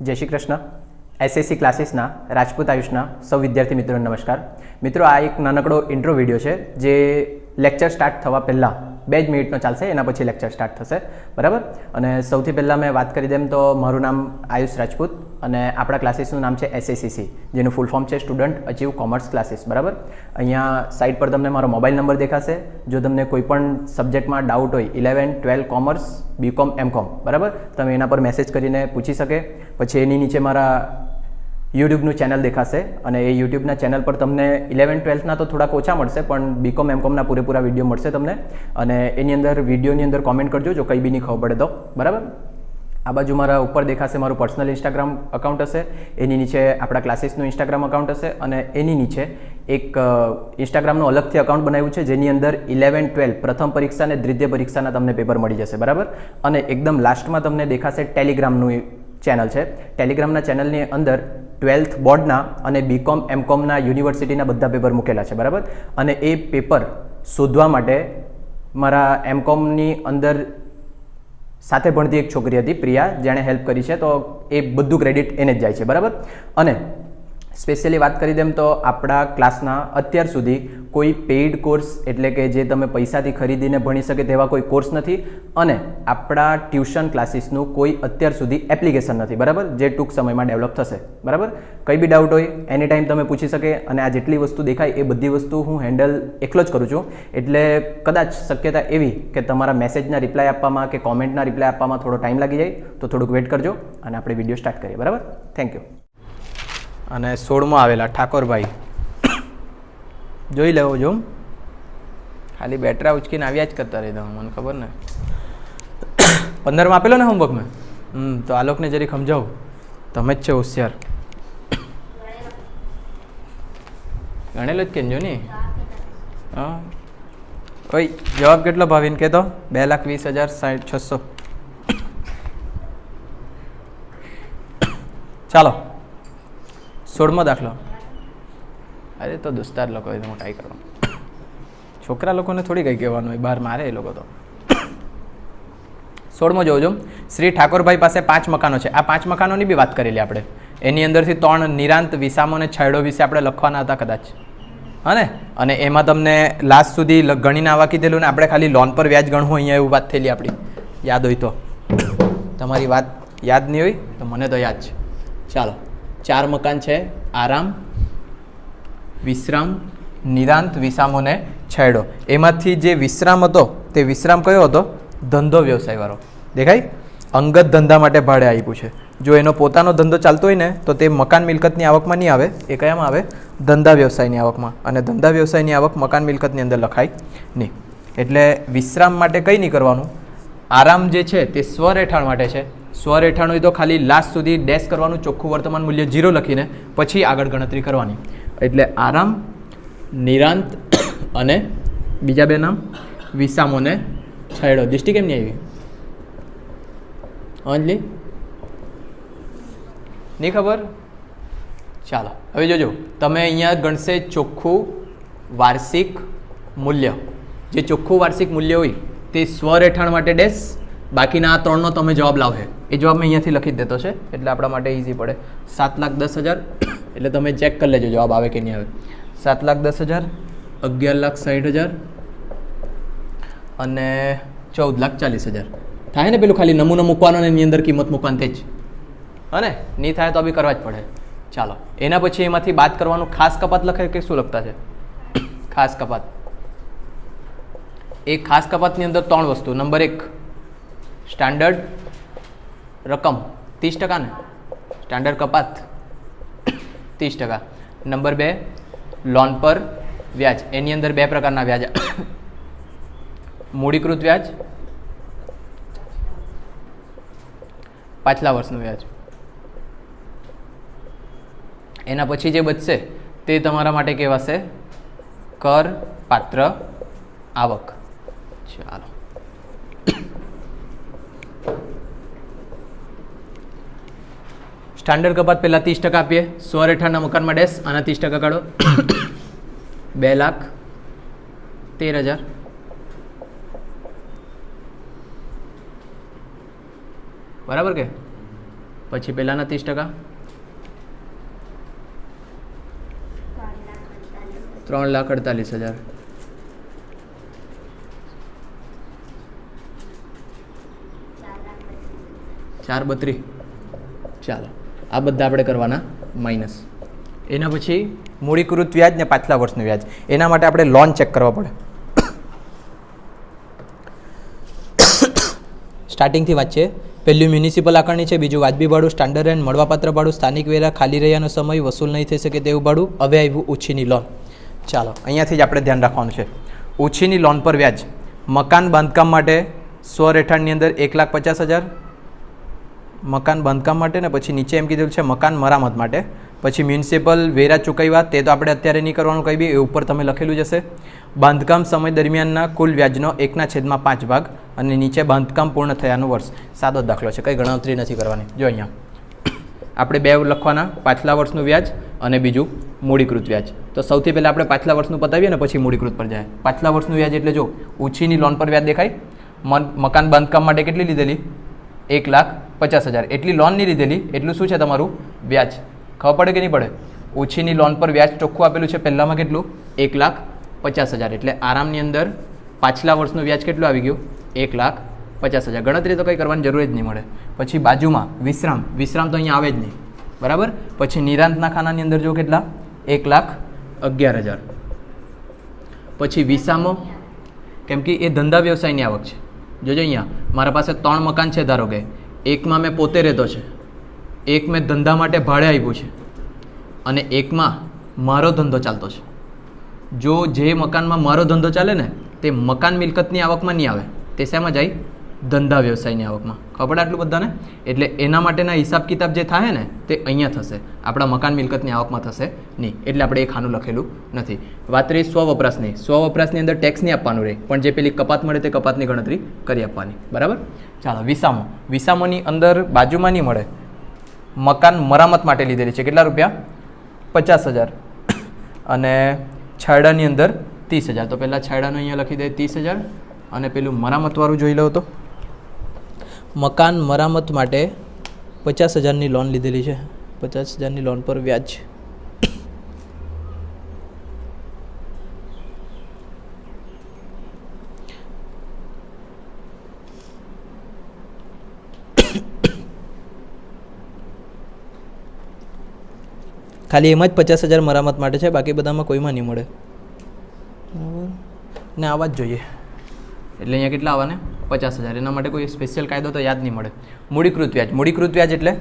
જય શ્રી કૃષ્ણ. એસએસસી ક્લાસીસના રાજપૂત આયુષના સૌ વિદ્યાર્થી મિત્રોને નમસ્કાર. મિત્રો, આ એક નાનકડો ઇન્ટ્રો વિડીયો છે જે લેક્ચર સ્ટાર્ટ થવા પહેલાં 2 મિનિટનો ચાલશે, એના પછી લેક્ચર સ્ટાર્ટ થશે, બરાબર. અને સૌથી પહેલાં મેં વાત કરી દેમ તો મારું નામ આયુષ રાજપૂત અને આપણા ક્લાસીસનું નામ છે એસએસીસી, જેનું ફૂલ ફોર્મ છે સ્ટુડન્ટ અચીવ કોમર્સ ક્લાસીસ, બરાબર. અહીંયા સાઇટ પર તમને મારો મોબાઈલ નંબર દેખાશે. જો તમને કોઈ પણ સબ્જેક્ટમાં ડાઉટ હોય 11, 12 કોમર્સ, બીકોમ, એમકોમ, બરાબર, તમે એના પર મેસેજ કરીને પૂછી શકે. પછી એની નીચે મારા યુટ્યુબનું ચેનલ દેખાશે અને એ યુટ્યુબના ચેનલ પર તમને 11, 12ના તો થોડાક ઓછા મળશે, પણ બીકોમ એમકોમના પૂરેપૂરા વિડીયો મળશે તમને. અને એની અંદર વિડીયોની અંદર કોમેન્ટ કરજો જો કંઈ બી નહીં ખબર પડે તો, બરાબર. આ બાજુ મારા ઉપર દેખાશે મારું પર્સનલ ઇન્સ્ટાગ્રામ અકાઉન્ટ હશે, એની નીચે આપણા ક્લાસીસનું ઇન્સ્ટાગ્રામ અકાઉન્ટ હશે અને એની નીચે એક ઇન્સ્ટાગ્રામનું અલગથી અકાઉન્ટ બનાવ્યું છે જેની અંદર 11, 12 પ્રથમ પરીક્ષા અને દ્વિતીય પરીક્ષાના તમને પેપર મળી જશે, બરાબર. અને એકદમ લાસ્ટમાં તમને દેખાશે ટેલિગ્રામનું ચેનલ છે. ટેલિગ્રામના ચેનલની અંદર 12th બોર્ડના અને બીકોમ એમકોમના યુનિવર્સિટીના બધા પેપર મૂકેલા છે, બરાબર. અને એ પેપર શોધવા માટે મારા એમકોમની અંદર સાથે ભણતી એક છોકરી હતી પ્રિયા, જેણે હેલ્પ કરી છે, તો એ બધું ક્રેડિટ એને જ જાય છે, બરાબર. અને સ્પેશિયલી વાત કરી દેમ તો આપણા ક્લાસના અત્યાર સુધી કોઈ પેઇડ કોર્સ એટલે કે જે તમે પૈસાથી ખરીદીને ભણી શકે તેવા કોઈ કોર્સ નથી અને આપણા ટ્યુશન ક્લાસીસનું કોઈ અત્યાર સુધી એપ્લિકેશન નથી, બરાબર, જે ટૂંક સમયમાં ડેવલપ થશે, બરાબર. કંઈ બી ડાઉટ હોય એની ટાઈમ તમે પૂછી શકે અને આ જેટલી વસ્તુ દેખાય એ બધી વસ્તુ હું હેન્ડલ એકલો જ કરું છું. એટલે કદાચ શક્યતા એવી કે તમારા મેસેજના રિપ્લાય આપવામાં કે કોમેન્ટના રિપ્લાય આપવામાં થોડો ટાઈમ લાગી જાય, તો થોડુંક વેઇટ કરજો અને આપણે વિડીયો સ્ટાર્ટ કરીએ, બરાબર. Thank you. અને 16માં આવેલા ઠાકોરભાઈ જોઈ લેવો જો, ખાલી બેટરા ઉચકીને આવ્યા જ કરતા રહી દો, મને ખબર ને. 15માં આપેલો ને હોમવર્ક મેં, તો આ લોકોને જરીક સમજાવો, તમે જ છે હોશિયાર. ગણેલો જ કેમ જો ને. હા, ઓય જવાબ કેટલો ભાવીને કહેતો? 2,20,60,600. ચાલો, 16મો દાખલો. અરે તો દોસ્તાર લોકો હોય તો હું કાંઈ કરવાનું, છોકરા લોકોને થોડી કંઈ કહેવાનું હોય, બહાર મારે એ લોકો તો. 16મો જોવો છો. શ્રી ઠાકોરભાઈ પાસે 5 મકાનો છે. આ 5 મકાનોની બી વાત કરેલી આપણે. એની અંદરથી 3 નિરાંત, વિસામો અને છેડો વિશે આપણે લખવાના હતા કદાચ, હા ને. અને એમાં તમને લાસ્ટ સુધી ગણીને આવવા કીધેલું ને, આપણે ખાલી લોન પર વ્યાજ ગણવું, અહીંયા એવું વાત થયેલી આપણી, યાદ હોય તો. તમારી વાત યાદ નહીં હોય તો મને તો યાદ છે. ચાલો, 4 મકાન છે: આરામ, વિશ્રામ, નિરાંત, વિસામો ને છેડો. એમાંથી જે વિશ્રામ હતો તે વિશ્રામ કયો હતો? ધંધો વ્યવસાય વાળો. દેખાય? અંગત ધંધા માટે ભાડે આપ્યું છે. જો એનો પોતાનો ધંધો ચાલતો હોય ને તો તે મકાન મિલકતની આવકમાં નહીં આવે, એ કયામાં આવે? ધંધા વ્યવસાયની આવકમાં. અને ધંધા વ્યવસાયની આવક મકાન મિલકતની અંદર લખાય નહીં. એટલે વિશ્રામ માટે કંઈ નહીં કરવાનું. આરામ જે છે તે સ્વરેઠાણ માટે છે. સ્વરેઠાણ હોય તો ખાલી લાસ્ટ સુધી ડેશ કરવાનું, ચોખ્ખું વર્તમાન મૂલ્ય 0 લખીને પછી આગળ ગણતરી કરવાની. એટલે આરામ, નિરાંત અને બીજા 2 નામ વિસામો ને છેડો. દૃષ્ટિ કેમ નહીં આવી? અંજલી નહીં ખબર? ચાલો, હવે જોજો, તમે અહીંયા ગણશે ચોખ્ખું વાર્ષિક મૂલ્ય. જે ચોખ્ખું વાર્ષિક મૂલ્ય હોય તે સ્વરેઠાણ માટે ડેશ, બાકીના આ 3નો તમે જવાબ લાવશે. એ જવાબ મેં અહીંયાથી લખી જ દેતો છે એટલે આપણા માટે ઇઝી પડે. 7,10,000 એટલે તમે ચેક કરી લેજો જવાબ આવે કે નહીં આવે. 7,10,000, 11,60,000 અને 14,40,000 થાય ને. પેલું ખાલી નમૂનો મૂકવાનો ને એની અંદર કિંમત મૂકવાની તે જ, હા ને. નહીં થાય તો બી કરવા જ પડે. ચાલો, એના પછી એમાંથી બાદ કરવાનું. ખાસ કપાત લખે કે શું લખતા છે? ખાસ કપાત. એ ખાસ કપાતની અંદર 3 વસ્તુ. નંબર 1 સ્ટાન્ડર્ડ રકમ 30% ને, સ્ટાન્ડર્ડ કપાત 30%. નંબર 2 લોન પર વ્યાજ. એની અંદર 2 પ્રકારના વ્યાજ: મૂડીકૃત વ્યાજ, પાછલા વર્ષનું વ્યાજ. એના પછી જે બચશે તે તમારા માટે કહેવાશે કર પાત્ર આવક. ચાલો, સ્ટાન્ડર્ડ કપાત પહેલાં 30% આપીએ. સ્વરેઠાણના મકાનમાં ડેશ, આના 30% કાઢો. 2,13,000. બરાબર કે પછી પહેલાંના 30%, 3,48,000, 4,32. ચાલો આ બધા આપણે કરવાના માઇનસ. એના પછી મૂડીકૃત વ્યાજ ને પાછલા વર્ષનું વ્યાજ. એના માટે આપણે લોન ચેક કરવા પડે. સ્ટાર્ટિંગથી વાંચીએ. પહેલું મ્યુનિસિપલ આકારણી છે, બીજું વાજબી ભાડું, સ્ટાન્ડર્ડ રેન્ટ, મળવાપાત્ર ભાડું, સ્થાનિક વેરા, ખાલી રહ્યાનો સમય, વસૂલ નહીં થઈ શકે તેવું ભાડું. હવે આવ્યું ઓછીની લોન. ચાલો અહીંયાથી જ આપણે ધ્યાન રાખવાનું છે. ઓછીની લોન પર વ્યાજ. મકાન બાંધકામ માટે 100 રહેઠાણની અંદર 1,50,000 મકાન બાંધકામ માટે, ને પછી નીચે એમ કીધેલું છે મકાન મરામત માટે. પછી મ્યુનિસિપલ વેરા ચૂકવ્યા, તે તો આપણે અત્યારે નહીં કરવાનું કંઈ બી, એ ઉપર તમે લખેલું જ હશે. બાંધકામ સમય દરમિયાનના કુલ વ્યાજનો 1/5 ભાગ, અને નીચે બાંધકામ પૂર્ણ થયાનું વર્ષ. સાદો દાખલો છે, કંઈ ગણતરી નથી કરવાની. જો અહીંયા આપણે બે લખવાના, પાછલા વર્ષનું વ્યાજ અને બીજું મૂડીકૃત વ્યાજ. તો સૌથી પહેલાં આપણે પાછલા વર્ષનું પતાવીએ ને પછી મૂડીકૃત પર જાય. પાછલા વર્ષનું વ્યાજ એટલે જો ઓછીની લોન પર વ્યાજ દેખાય. મકાન બાંધકામ માટે કેટલી લીધેલી? 1,50,000. એટલી લોન નહીં લીધેલી, એટલું શું છે તમારું વ્યાજ? ખબર પડે કે નહીં પડે? ઓછીની લોન પર વ્યાજ ચોખ્ખું આપેલું છે પહેલાંમાં કેટલું? 1,50,000. એટલે આરામની અંદર પાછલા વર્ષનું વ્યાજ કેટલું આવી ગયું? 1,50,000. ગણતરી તો કંઈ કરવાની જરૂર જ નહીં મળે. પછી બાજુમાં વિશ્રામ. વિશ્રામ તો અહીંયા આવે જ નહીં, બરાબર. પછી નિરાંતના ખાનાની અંદર જો કેટલા? 1,11,000. પછી વિસામો, કેમ કે એ ધંધા વ્યવસાયની આવક છે. જોજો અહીંયા મારા પાસે 3 મકાન છે ધારો કે, એકમાં મેં પોતે રહેતો છે, એક મેં ધંધા માટે ભાડે આપ્યું છે, અને એકમાં મારો ધંધો ચાલતો છે. જો જે મકાનમાં મારો ધંધો ચાલે ને તે મકાન મિલકતની આવકમાં નહીં આવે, તે શેમાં જાય? ધંધા વ્યવસાયની આવકમાં. ખબર પડે આટલું બધાને? એટલે એના માટેના હિસાબ કિતાબ જે થાય ને તે અહીંયા થશે, આપણા મકાન મિલકતની આવકમાં થશે નહીં. એટલે આપણે એ ખાનું લખેલું નથી. વાત રહી સ્વવપરાશની. સ્વવપરાશની અંદર ટેક્સ નહીં આપવાનું રહે, પણ જે પેલી કપાત મળે તે કપાતની ગણતરી કરી આપવાની, બરાબર. ચાલો વિસામો. વિસામોની અંદર બાજુમાં નહીં મળે, મકાન મરામત માટે લીધેલી છે. કેટલા રૂપિયા? 50,000. અને છાયડાની અંદર 30,000. તો પહેલાં છાયડાનું અહીંયા લખી દે 30,000, અને પેલું મરામતવાળું જોઈ લો. તો મકાન મરામત માટે 50,000ની લોન લીધેલી છે. 50,000ની લોન પર વ્યાજ. ખાલી એમાં જ 50,000 મરામત માટે છે, બાકી બધામાં કોઈમાં નહીં મળે, બરાબર. ને આવા જ જોઈએ, એટલે અહીંયા કેટલા આવવાને? 50,000. એના માટે કોઈ સ્પેશિયલ કાયદો તો યાદ નહીં મળે. મૂડીકૃત વ્યાજ. મૂડીકૃત વ્યાજ એટલે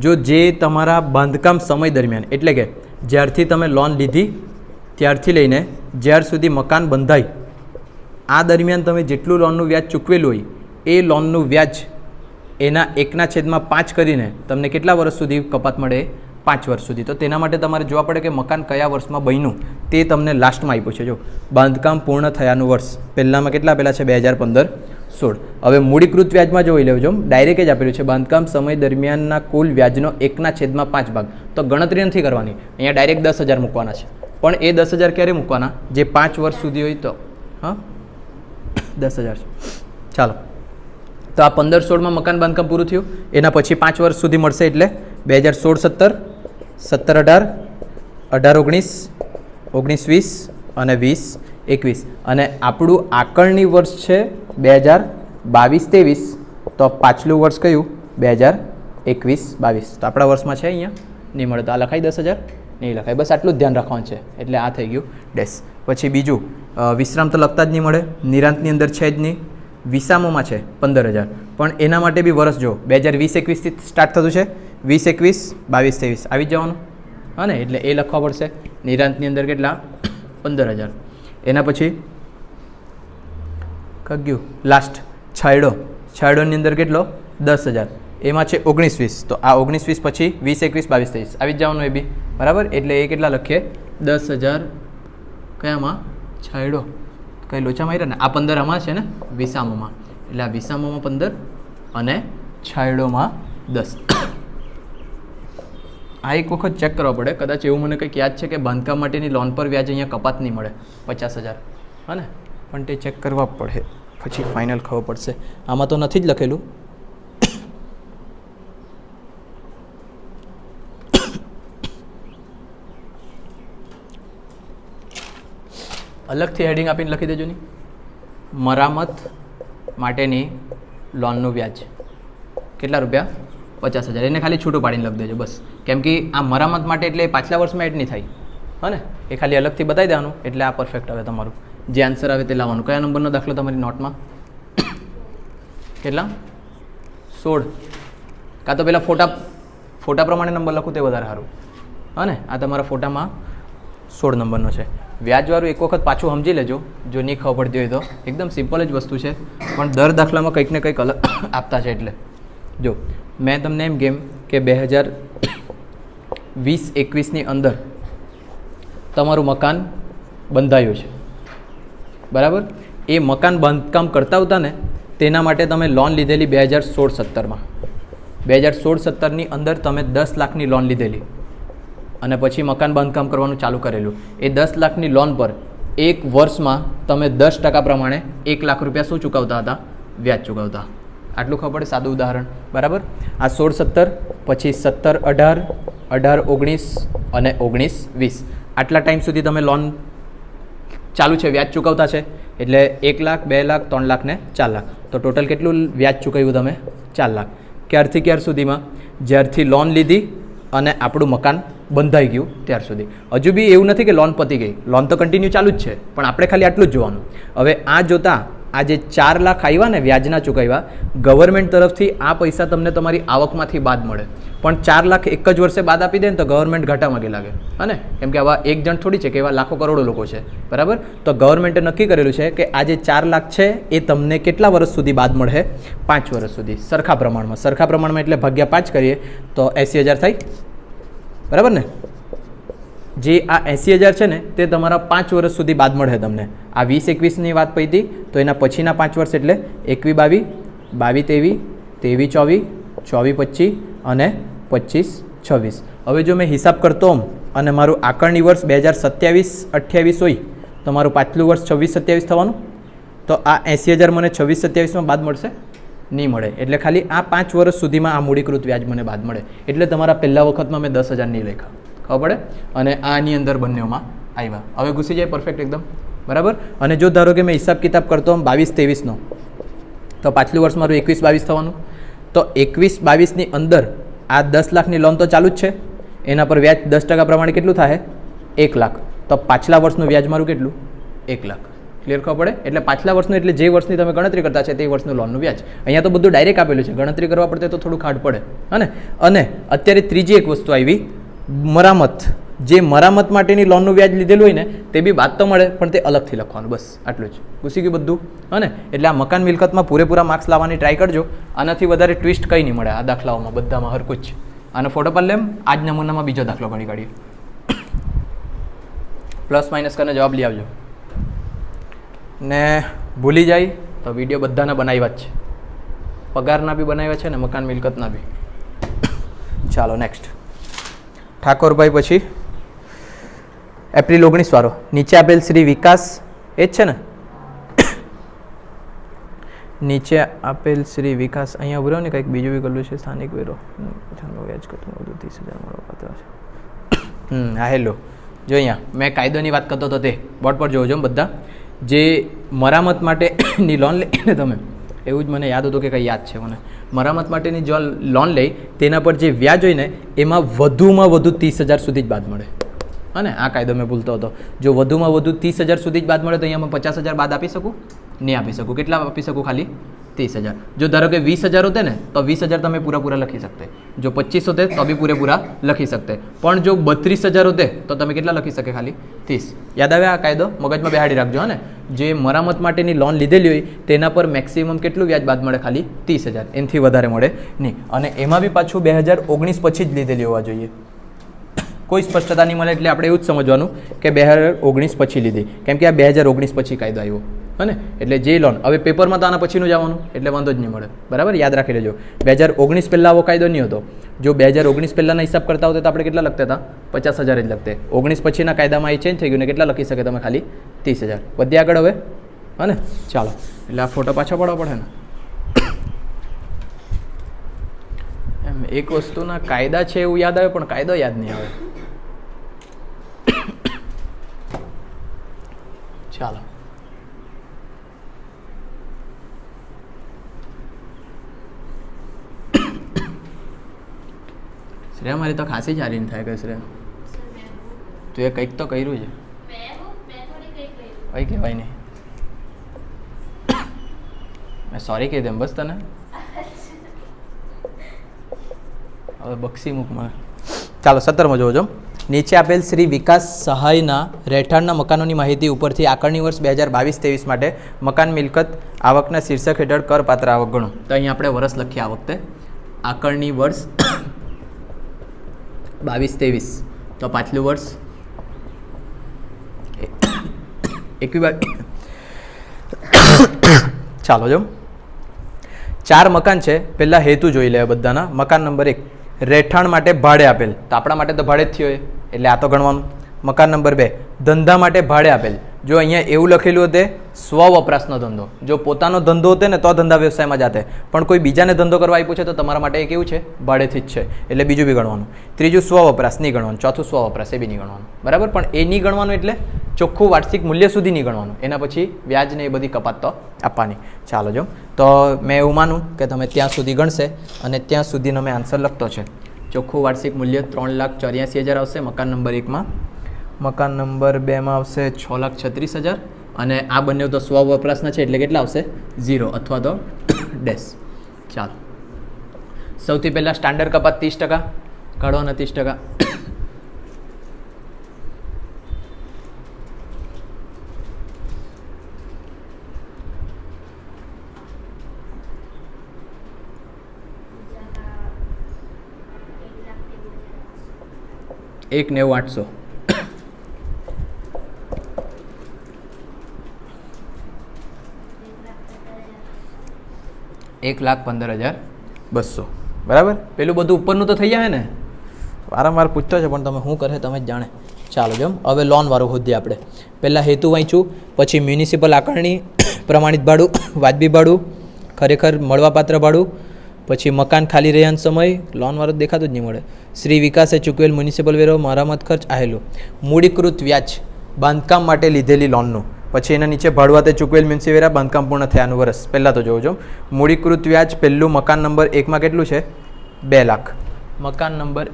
જો જે તમારા બાંધકામ સમય દરમિયાન, એટલે કે જ્યારથી તમે લોન લીધી ત્યારથી લઈને જ્યાર સુધી મકાન બંધાય, આ દરમિયાન તમે જેટલું લોનનું વ્યાજ ચૂકવેલું હોય એ લોનનું વ્યાજ એના 1/5 કરીને તમને કેટલા વર્ષ સુધી કપાત મળે? 5 વર્ષ સુધી. તો તેના માટે તમારે જોવા પડે કે મકાન કયા વર્ષમાં બન્યું તે તમને લાસ્ટમાં આપ્યું છે. જો બાંધકામ પૂર્ણ થયાનું વર્ષ પહેલાંમાં કેટલા આપેલા છે? 2015-16. હવે મૂડીકૃત વ્યાજમાં જોઈ લેજો, ડાયરેક્ટ જ આપેલું છે બાંધકામ સમય દરમિયાનના કુલ વ્યાજનો 1/5 ભાગ. તો ગણતરી નથી કરવાની, અહીંયા ડાયરેક્ટ 10,000 મૂકવાના છે. પણ એ 10,000 ક્યારે મૂકવાના? જે 5 વર્ષ સુધી હોય તો. હા, 10,000. ચાલો, તો આ 15-16માં મકાન બાંધકામ પૂરું થયું, એના પછી 5 વર્ષ સુધી મળશે. એટલે 2016-17, 17-18, 18-19, 19-20 અને 20-21. અને આપણું આકરણી વર્ષ છે 2022-23. તો પાછલું વર્ષ કયું? 2021-22. તો આપણા વર્ષમાં છે અહીંયા નહીં મળે, તો આ લખાય 10,000 નહીં લખાય. બસ આટલું જ ધ્યાન રાખવાનું છે. એટલે આ થઈ ગયું ડેશ. પછી બીજું વિશ્રામ તો લખતા જ નહીં મળે, નિરાંતની અંદર છે જ નહીં. વિસામોમાં છે 15,000, પણ એના માટે બી વર્ષ જો 2020-21થી સ્ટાર્ટ થતું છે. 20-21, 22-23 આવી જ જવાનું, હા ને. એટલે એ લખવા પડશે. નિરાંતની અંદર કેટલા? 15,000. એના પછી કગ્યું લાસ્ટ છાયડો. છાયડોની અંદર કેટલો? 10,000. એમાં છે 19-20. તો આ 19-20 પછી 20-21, 22-23 આવી જ જવાનું એ બી, બરાબર. એટલે એ કેટલા લખીએ? 10,000 કયામાં? છાયડો. કંઈ લોચા માર્યા ને? આ 15 આમાં છે ને વિસામોમાં, એટલે આ વિસામોમાં 15 અને છાયડોમાં 10. આ એક વખત ચેક કરવા પડે. કદાચ એવું મને કંઈક યાદ છે કે બાંધકામ માટેની લોન પર વ્યાજ અહીંયા કપાત નહીં મળે 50,000, હા ને. પણ તે ચેક કરવા પડે, પછી ફાઇનલ ખબર પડશે. આમાં તો નથી જ લખેલું. અલગથી હેડિંગ આપીને લખી દેજો નહીં, મરામત માટેની લોનનું વ્યાજ કેટલા રૂપિયા? 50,000. એને ખાલી છૂટું પાડીને લખી દેજો બસ, કેમ કે આ મરામત માટે એટલે પાછલા વર્ષમાં એડ નહીં થાય, હા ને, એ ખાલી અલગથી બતાવી દેવાનું એટલે આ પરફેક્ટ આવે તમારું. જે આન્સર આવે તે લાવવાનું. કયા નંબરનો દાખલો તમારી નોટમાં? કેટલા? 16. કાં તો પહેલાં ફોટા પ્રમાણે નંબર લખું તે વધારે સારું, હા ને. આ તમારા ફોટામાં 16 નંબરનો છે. વ્યાજવાળું એક વખત પાછું સમજી લેજો, જો નહીં ખબર પડતી હોય તો. એકદમ સિમ્પલ જ વસ્તુ છે, પણ દર દાખલામાં કંઈક ને કંઈક અલગ આપતા છે. એટલે જો મેં તમને એમ કેમ કે 2020-21ની અંદર તમારું મકાન બંધાયું છે, બરાબર. એ મકાન બાંધકામ કરતા હતા ને, તેના માટે તમે લોન લીધેલી 2016-17માં. 2016-17ની અંદર તમે 10 લાખની લોન લીધેલી અને પછી મકાન બાંધકામ કરવાનું ચાલુ કરેલું. એ 10 લાખની લોન પર એક વર્ષમાં તમે 10% પ્રમાણે 1 લાખ રૂપિયા શું ચૂકવતા હતા? વ્યાજ ચૂકવતા. આટલું ખબર પડે? સાદું ઉદાહરણ, બરાબર. આ 16-17, પછી 17-18, 18-19 અને 19-20 આટલા ટાઈમ સુધી તમે લોન ચાલુ છે, વ્યાજ ચૂકવતા છે. એટલે 1 લાખ, 2 લાખ, 3 લાખ ને 4 લાખ. તો ટોટલ કેટલું વ્યાજ ચૂકવ્યું તમે? 4 લાખ. ક્યારથી ક્યાર સુધીમાં? જ્યારથી લોન લીધી અને આપણું મકાન બંધાઈ ગયું ત્યાર સુધી. હજુ બી એવું નથી કે લોન પતી ગઈ, લોન તો કન્ટિન્યુ ચાલુ જ છે, પણ આપણે ખાલી આટલું જ જોવાનું. હવે આ જોતાં આ જે 4 લાખ આવ્યા ને વ્યાજના ચૂકવ્યા, ગવર્મેન્ટ તરફથી આ પૈસા તમને તમારી આવકમાંથી બાદ મળે. પણ 4 લાખ એક જ વર્ષે બાદ આપી દે ને તો ગવર્મેન્ટ ઘાટામાં ગઈ લાગે, હા ને. કેમ કે આવા એક જણ થોડી છે કે એવા લાખો કરોડો લોકો છે, બરાબર. તો ગવર્મેન્ટે નક્કી કરેલું છે કે આ જે 4 લાખ છે એ તમને કેટલા વર્ષ સુધી બાદ મળે? 5 વર્ષ સુધી. સરખા પ્રમાણમાં એટલે ભાગ્યા 5 કરીએ તો 80,000 થાય, બરાબર ને. જે આ 80,000 છે ને તે તમારા 5 વર્ષ સુધી બાદ મળે તમને. આ 20-21ની વાત પડી હતી, તો એના પછીના 5 વર્ષ એટલે 21-22, 22-23, 23-24, 24-25 અને 25-26. હવે જો મેં હિસાબ કરતો અને મારું આકારણી વર્ષ 2027-28 હોય તો મારું પાછલું વર્ષ 26-27 થવાનું. તો આ 80,000 મને 26-27માં બાદ મળશે? નહીં મળે. એટલે ખાલી આ 5 વર્ષ સુધીમાં આ મૂડીકૃત વ્યાજ મને બાદ મળે. એટલે તમારા પહેલા વખતમાં મેં 10,000 નહીં લખ્યા, ખબર પડે. અને આની અંદર બંનેમાં આવ્યા. હવે ઘૂસી જાય પરફેક્ટ એકદમ, બરાબર. અને જો ધારો કે મેં હિસાબ કિતાબ કરતો 22-23નો, તો પાછલું વર્ષ મારું 21-22 થવાનું. તો 21-22ની અંદર આ 10 લાખની લોન તો ચાલુ જ છે, એના પર વ્યાજ 10% પ્રમાણે કેટલું થાય? 1 લાખ. તો પાછલા વર્ષનું વ્યાજ મારું કેટલું? 1 લાખ. ક્લિયર ખબર પડે? એટલે પાછલા વર્ષનું એટલે જે વર્ષની તમે ગણતરી કરતા છે તે વર્ષનું લોનનું વ્યાજ. અહીંયા તો બધું ડાયરેક્ટ આપેલું છે, ગણતરી કરવા પડતે તો થોડું ખાડ પડે, હા ને. અને અત્યારે ત્રીજી એક વસ્તુ આવી, મરામત. જે મરામત માટેની લોનનું વ્યાજ લીધેલું હોય ને તે બી બાદ તો મળે, પણ તે અલગથી લખવાનું, બસ આટલું જ. ઘૂસી ગયું બધું, હા ને. એટલે આ મકાન મિલકતમાં પૂરેપૂરા માર્ક્સ લાવવાની ટ્રાય કરજો. આનાથી વધારે ટ્વિસ્ટ કંઈ નહીં મળે આ દાખલાઓમાં, બધામાં હરકું જ. આનો ફોટો પર લેમ, આ જ નમૂનામાં બીજો દાખલો ગણી કાઢીએ. પ્લસ માઇનસ કરીને જવાબ લઈ આવજો. ને ભૂલી જાય તો વિડીયો બધાના બનાવ્યા જ છે, પગારના બી બનાવ્યા છે ને મકાન મિલકતના બી. ચાલો નેક્સ્ટ. ઠાકોરભાઈ પછી એપ્રિલ 19 વાળો. નીચે આપેલ શ્રી વિકાસ, એ જ છે ને? નીચે આપેલ શ્રી વિકાસ, અહીંયા ઉભરો ને કંઈક બીજું બી કરેલું છે. સ્થાનિક વેરો વ્યાજ કરતું વધુ 30,000 મળવા પાત્ર છે. હા હેલો, જો અહીંયા મેં કાયદોની વાત કરતો હતો તે બોર્ડ પર જોજો બધા. જે મરામત માટેની લોન લઈને તમે, એવું જ મને યાદ હતું કે કંઈ યાદ છે મને. મરામત માટેની જો લોન લઈ તેના પર જે વ્યાજ હોય ને એમાં વધુમાં વધુ 30,000 સુધી જ બાદ મળે, હા ને. આ કાયદો મેં ભૂલતો હતો. જો વધુમાં વધુ 30,000 સુધી જ બાદ મળે તો અહીંયા 50,000 બાદ આપી શકું? નહીં આપી શકું. કેટલા આપી શકું? ખાલી 30,000. જો ધારો કે 20,000 હોતે ને તો 20,000 તમે પૂરા લખી શકતે. જો 25 હોતે તો બી પૂરેપૂરા લખી શકતે. પણ જો 32,000 હોતે તો તમે કેટલા લખી શકે? ખાલી 30. યાદ આવે આ કાયદો? મગજમાં બેહાડી રાખજો, હા ને. જે મરામત માટેની લોન લીધેલી હોય તેના પર મેક્સિમમ કેટલું વ્યાજ બાદ મળે? ખાલી 30,000. એનાથી વધારે મળે નહીં. અને એમાં બી પાછું 2019 પછી જ લીધેલી હોવા જોઈએ. કોઈ સ્પષ્ટતા નહીં મળે એટલે આપણે એવું જ સમજવાનું કે 2019 પછી લીધી, કેમ કે આ 2019 પછી કાયદો આવ્યો, હા ને. એટલે જે લોન હવે પેપરમાં તો આના પછીનું જવાનું એટલે વાંધો જ નહીં મળે, બરાબર. યાદ રાખી લેજો. 2019 પહેલાં આવો કાયદો નહીં હતો. જો 2019 પહેલાંના હિસાબ કરતા હોતા તો આપણે કેટલા લખતા હતા? 50,000 જ લખતે. 19 પછીના કાયદામાં એ ચેન્જ થઈ ગયું ને કેટલા લખી શકે તમે? ખાલી 30,000. વધ્યા આગળ હવે, હા ને. ચાલો, એટલે આ ફોટો પાછો પાડવો પડે ને. એમ એક વસ્તુના કાયદા છે એવું યાદ આવે પણ કાયદો યાદ નહીં આવે. ચાલો શ્રેયા મારી તો ખાસી સારી થાય કે શ્રેયા તું એ કંઈક તો કર્યું છે ભાઈ કહેવાય નહીં મેં સોરી કહી દેમ બસ તને હવે બક્ષી મૂકમાં ચાલો 17માં જોજો નીચે આપેલ શ્રી વિકાસ સહાયના રહેઠાણના મકાનોની માહિતી ઉપરથી આકારણી વર્ષ 2022-23 માટે મકાન મિલકત આવકના શીર્ષક હેઠળ કરપાત્ર આવક ગણો. તો અહીં આપણે વર્ષ લખીએ આ વખતે આકારણી વર્ષ 22-23 તો પાછલું વર્ષ 21. ચાલો જો 4 મકાન છે. પહેલાં હેતુ જોઈ લે બધાના. મકાન નંબર 1 રહેઠાણ માટે ભાડે આપેલ, તો આપણા માટે તો ભાડે જ થયો એટલે આ તો ગણવાનું. મકાન નંબર 2 ધંધા માટે ભાડે આપેલ. જો અહીંયા એવું લખેલું હતું સ્વ વપરાશનો ધંધો, જો પોતાનો ધંધો હતો ને તો ધંધા વ્યવસાયમાં જાતે, પણ કોઈ બીજાને ધંધો કરવા આપ્યું છે તો તમારા માટે એ કેવું છે ભાડેથી જ છે એટલે બીજું બી ગણવાનું. ત્રીજું સ્વ વપરાશ નહીં ગણવાનું. ચોથું સ્વ વપરાશ એ બી નહીં ગણવાનું. બરાબર, પણ એ નહીં ગણવાનું એટલે ચોખ્ખું વાર્ષિક મૂલ્ય સુધી નહીં ગણવાનું. એના પછી વ્યાજ ને એ બધી કપાત તો આપવાની. ચાલો જો તો મેં એવું માનું કે તમે ત્યાં સુધી ગણશે અને ત્યાં સુધીનો મેં આન્સર લખતો છે. ચોખ્ખું વાર્ષિક મૂલ્ય 3,84,000 આવશે મકાન નંબર 1માં. મકાન નંબર 2માં આવશે 6,36,000 અને આ બંને તો સ્વ વપરાશના છે એટલે કેટલા આવશે 0 અથવા તો ડેશ. ચાલો સૌથી પહેલાં સ્ટાન્ડર્ડ કપાત 30% કાઢવાના 30%. એક 90,800 1,15,200 બરાબર. પેલું બધું ઉપરનું તો થઈ જાય ને, વારંવાર પૂછતો છે પણ તમે શું કરે તમે જ જાણે. ચાલો જેમ હવે લોનવાળું હોદ્દીએ આપણે. પહેલાં હેતુ વાંચ્યું, પછી મ્યુનિસિપલ આકારણી, પ્રમાણિત ભાડું, વાજબી ભાડું, ખરેખર મળવાપાત્ર ભાડું, પછી મકાન ખાલી રહેવાનો સમય, લોનવાળું દેખાતું જ નહીં મળે. શ્રી વિકાસે ચૂકવેલ મ્યુનિસિપલ વેરો, મરામત ખર્ચ આવેલું, મૂડીકૃત વ્યાજ બાંધકામ માટે લીધેલી લોનનું, પછી એના નીચે ભાડુઆતે ચૂકવેલ મ્યુનિસિપલ વેરા બાંધકામ પૂર્ણ થયાનું વર્ષ. પહેલાં તો જોજો મૂડીકૃત વ્યાજ પહેલું મકાન નંબર 1માં કેટલું છે 2 લાખ. મકાન નંબર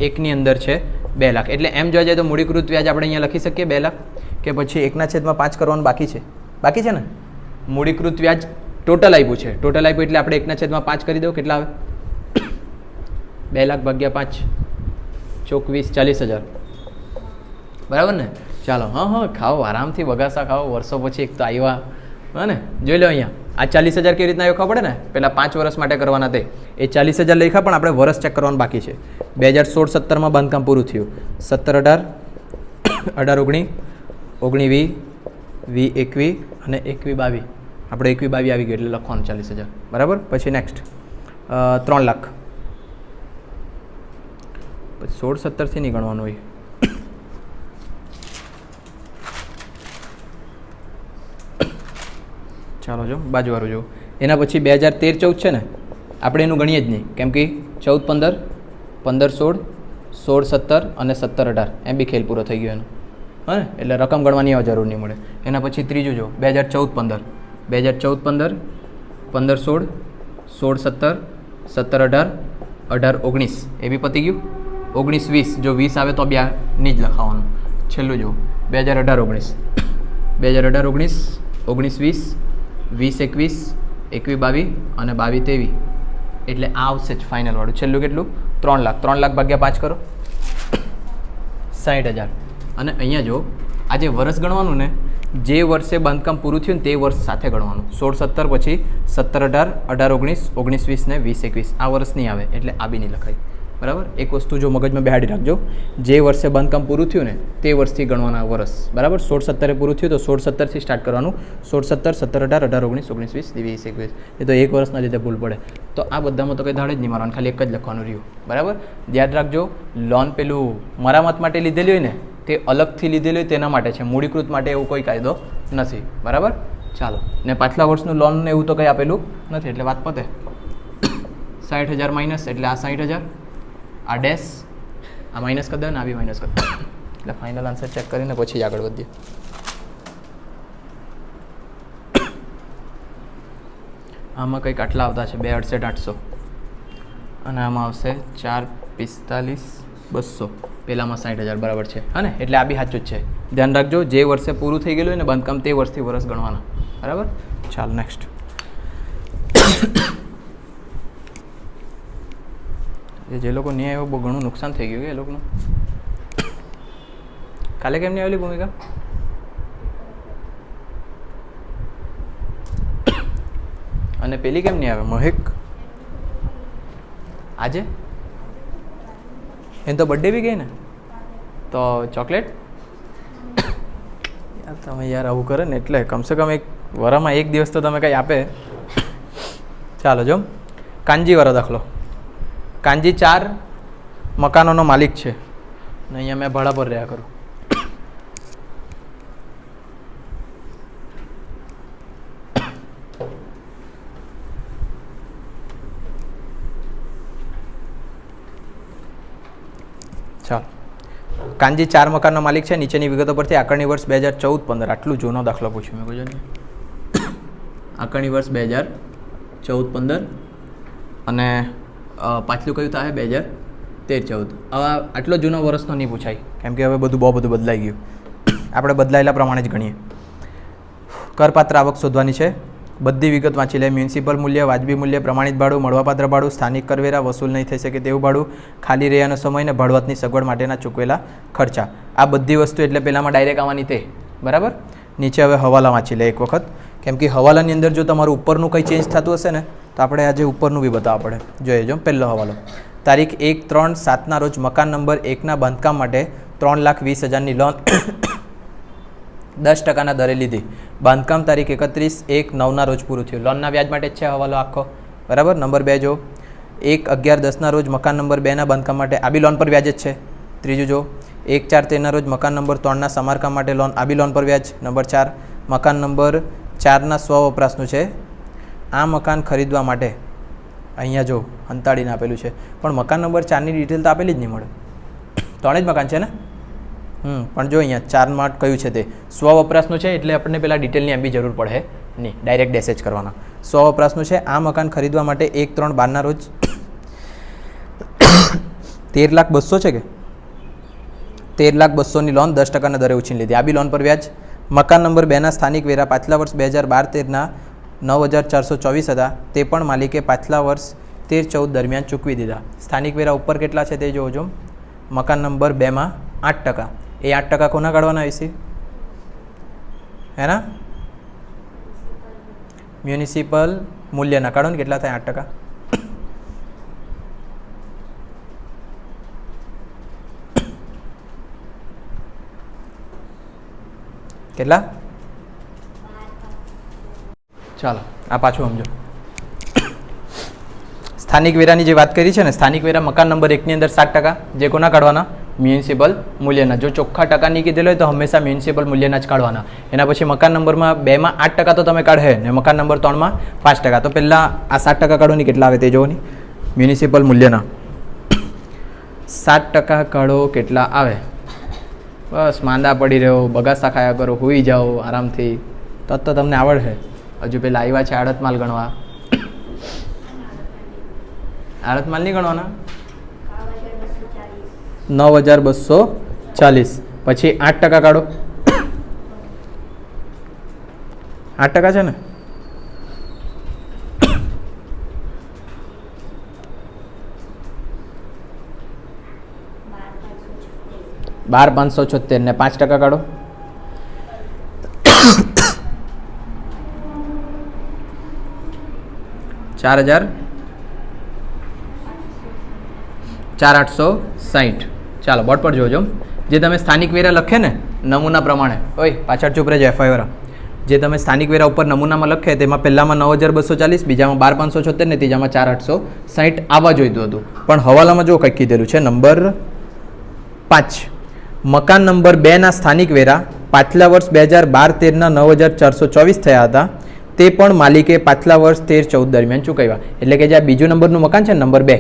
1ની અંદર છે 2 લાખ એટલે એમ જોવા જાય તો મૂડીકૃત વ્યાજ આપણે અહીંયા લખી શકીએ 2 લાખ કે પછી 1/5 કરવાનું બાકી છે. બાકી છે ને મૂડીકૃત વ્યાજ ટોટલ આપ્યું છે. ટોટલ આપ્યું એટલે આપણે 1/5 કરી દો. કેટલા આવે 2 લાખ ભાગ્યા 5 ચોક 20-40,000 બરાબર ને. ચાલો હા ખાઓ આરામથી બગાસા ખાઓ. વર્ષો પછી એક તો આવ્યા હા ને. જોઈ લો અહીંયા આ 40,000 કેવી રીતના ખબર પડે ને. પહેલાં 5 વર્ષ માટે કરવાના તે એ 40,000 લખ્યા પણ આપણે વર્ષ ચેક કરવાનું બાકી છે. 2016-17માં બાંધકામ પૂરું થયું. 17-18 18-19 19-20 20-21 અને 21-22 આપણે 21-22 આવી ગયું એટલે લખવાનું 40,000 બરાબર. પછી નેક્સ્ટ 3 લાખ. પછી 16-17થી નહીં ગણવાનું હોય. ચાલો જો બાજુવાળું જો. એના પછી 2013-14 છે ને આપણે એનું ગણીએ જ નહીં કેમ કે 14-15 15-16 16-17 અને 17-18 એમ બી ખેલ પૂરો થઈ ગયો એનો હા ને. એટલે રકમ ગણવાની જરૂર નહીં મળે. એના પછી ત્રીજું જો 2014-15 2014-15 15-16 16-17 17-18 18-19 એ બી પતી ગયું. 19-20 જો 20 આવે તો બી નહીં જ લખાવાનું. છેલ્લું જો 2018-19 2018-19 19-20 20-21 21-22 અને 22-23 એટલે આ આવશે જ ફાઇનલ વાળું. છેલ્લું કેટલું 3 લાખ. 3 લાખ ભાગ્યા 5 કરો 60,000. અને અહીંયા જો આ જે વર્ષ ગણવાનું ને જે વર્ષે બાંધકામ પૂરું થયું ને તે વર્ષ સાથે ગણવાનું. 16-17 પછી 17-18 18-19 19-20 ને 20-21 આ વર્ષ નહીં આવે એટલે આ બી નહીં લખાય બરાબર. એક વસ્તુ જો મગજમાં બેહાડી રાખજો, જે વર્ષે બાંધકામ પૂરું થયું ને તે વર્ષથી ગણવાના વર્ષ બરાબર. 16-17 પૂરું થયું તો 16-17થી સ્ટાર્ટ કરવાનું. 16-17 17-18 18-19 19-20 20-21 એ તો એક વર્ષના લીધે ભૂલ પડે. તો આ બધામાં તો કંઈ ધાડે જ નહીં મારવાનું, ખાલી એક જ લખવાનું રહ્યું બરાબર. યાદ રાખજો લોન પેલું મરામત માટે લીધેલી હોય ને તે અલગથી લીધેલી હોય તેના માટે છે. મૂડીકૃત માટે એવું કોઈ કાયદો નથી બરાબર. ચાલો ને પાછલા વર્ષનું લોન ને એવું તો કંઈ આપેલું નથી એટલે વાત પતે. 60,000 માઇનસ એટલે આ 60,000 આ ડેશ આ માઇનસ કરી દે ને આ બી માઇનસ કરી દે એટલે ફાઇનલ આન્સર ચેક કરીને પછી આગળ વધીએ. આમાં કંઈક આટલા આવતા છે 268,800 અને આમાં આવશે 445,200. પહેલામાં 60,000 બરાબર છે હા ને, એટલે આ બી સાચું જ છે. ધ્યાન રાખજો, જે વર્ષે પૂરું થઈ ગયેલું હોય ને બાંધકામ તે વર્ષથી વર્ષ ગણવાના. બરાબર. ચાલ નેક્સ્ટ. જે લોકો નહીં આવ્યો બહુ ઘણું નુકસાન થઈ ગયું એ લોકોનું. કાલે કેમ નહીં આવેલી ભૂમિકા? અને પેલી કેમ નહીં આવે મહેક? આજે એમ તો બર્થડે બી ગઈ ને, તો ચોકલેટ યાર તમે યાર આવું કરે ને એટલે કમસે કમ એક વરામાં એક દિવસ તો તમે કંઈ આપે. ચાલો જો કાનજીવાળો દાખલો. કાનજી 4 મકાનોનો માલિક છે ને અહીંયા મેં ભાડા પર રહ્યા કરું. ચાલો, કાનજી 4 મકાનનો માલિક છે. નીચેની વિગતો પરથી આકારણી વર્ષ 2014-15 આટલું જૂનો દાખલો પૂછ્યું મેં કહ્યું. આકારણી વર્ષ 2014-15 અને પાછલું કયું થાય 2013-14. હવે આટલો જૂનો વર્ષનો નહીં પૂછાય કેમ કે હવે બહુ બધું બદલાઈ ગયું. આપણે બદલાયેલા પ્રમાણે જ ગણીએ. કરપાત્ર આવક શોધવાની છે. બધી વિગત વાંચી લે. મ્યુનિસિપલ મૂલ્ય, વાજબી મૂલ્ય, પ્રમાણિત ભાડું, મળવાપાત્ર ભાડું, સ્થાનિક કરવેરા, વસૂલ નહીં થઈ શકે તેવું ભાડું, ખાલી રહેવાનો સમય અને ભાડુઆતની સગવડ માટેના ચૂકવેલા ખર્ચા. આ બધી વસ્તુ એટલે પહેલામાં ડાયરેક્ટ આવવાની તે. બરાબર. નીચે હવે હવાલા વાંચી લે એક વખત, કેમ કે હવાલાની અંદર જો તમારું ઉપરનું કંઈ ચેન્જ થતું હશે ને તો આપણે આજે ઉપરનું બી બતાવવા પડે. જોઈએ જો પહેલો હવાલો. તારીખ 1/3/7 રોજ મકાન નંબર 1ના બાંધકામ માટે 3,20,000ની લોન 10% દરે લીધી. બાંધકામ તારીખ 31/1/9 રોજ પૂરું થયું. લોનના વ્યાજ માટે જ છે હવાલો આખો. બરાબર. નંબર 2 જો 1/11/10 રોજ મકાન નંબર 2ના બાંધકામ માટે આ બી લોન પર વ્યાજ જ છે. ત્રીજું જો 1/4/13 રોજ મકાન નંબર 3ના સમારકામ માટે લોન, આ બી લોન પર વ્યાજ. નંબર 4 મકાન નંબર 4ના સ્વ વપરાશનું છે. આ મકાન ખરીદવા માટે અહીંયા જો અંતાડીને આપેલું છે પણ મકાન નંબર 4ની ડિટેલ તો આપેલી જ નહીં મળે. 3 જ મકાન છે ને. પણ જો અહીંયા 4માં કયું છે તે સ્વ વપરાશનું છે એટલે આપણને પેલા ડિટેલની એમ બી જરૂર પડે નહીં, ડાયરેક્ટ ડેસેજ કરવાના. સ્વ વપરાશનું છે. આ મકાન ખરીદવા માટે 1/3/12 રોજ 13,200,000 છે કે 13,200,000ની લોન 10%ના દરે ઉછીની લીધી. આ બી લોન પર વ્યાજ. મકાન નંબર 2ના સ્થાનિક વેરા પાછલા વર્ષ 2012-13ના 9,424 હતા. તે પણ માલિકે પાછલા વર્ષ 13-14 દરમિયાન ચૂકવી દીધા. સ્થાનિક વેરા ઉપર કેટલા છે તે જોજો. મકાન નંબર 2માં 8%. એ 8% કોના કાઢવાના હશે? હેના મ્યુનિસિપલ મૂલ્યના કાઢો ને. કેટલા થાય 8%? કેટલા? ચાલો આ પાછું સમજો. સ્થાનિક વેરાની જે વાત કરી છે ને, સ્થાનિક વેરા મકાન નંબર 1ની અંદર 7%. જે કોના કાઢવાના? મ્યુનિસિપલ મૂલ્યના. જો ચોખ્ખા ટકાની કીધેલો હોય તો હંમેશા મ્યુનિસિપલ મૂલ્યના જ કાઢવાના. એના પછી મકાન નંબરમાં 2માં 8% તો તમે કાઢે ને મકાન નંબર 3માં 5%. તો પહેલાં આ 7% કાઢો ને કેટલા આવે તે જોવો ને. મ્યુનિસિપલ મૂલ્યના 7% કાઢો કેટલા આવે? બસ માંદા પડી રહ્યો, બગાસા ખાયા કરો, હોઈ જાઓ આરામથી, તો તમને આવડશે. હજુ પેલા આવ્યા છે આડત માલ ગણવા. આડત માલ નહીં ગણવાના. 9,240. પછી 8% કાઢો. 8% છે ને. 12,576 ને 5% કાઢો. 4,860. ચાલો બોર્ડ પર જોજો. જે તમે સ્થાનિક વેરા લખે ને નમૂના પ્રમાણે, ઓય પાછળ ચૂપ રહેજો એફઆઈ વાળા. જે તમે સ્થાનિક વેરા ઉપર નમૂનામાં લખે તેમાં પહેલામાં 9,240, બીજામાં 12,576 ને ત્રીજામાં 4,860 આવવા જોઈતું હતું. પણ હવાલામાં જો કંઈક કીધેલું છે. નંબર 5 મકાન નંબર 2ના સ્થાનિક વેરા પાછલા વર્ષ 2012-13ના 9,424 થયા હતા. તે પણ માલિકે પાછલા વર્ષ 13-14 દરમિયાન ચૂકવ્યા. એટલે કે જે આ બીજું નંબરનું મકાન છે ને નંબર 2,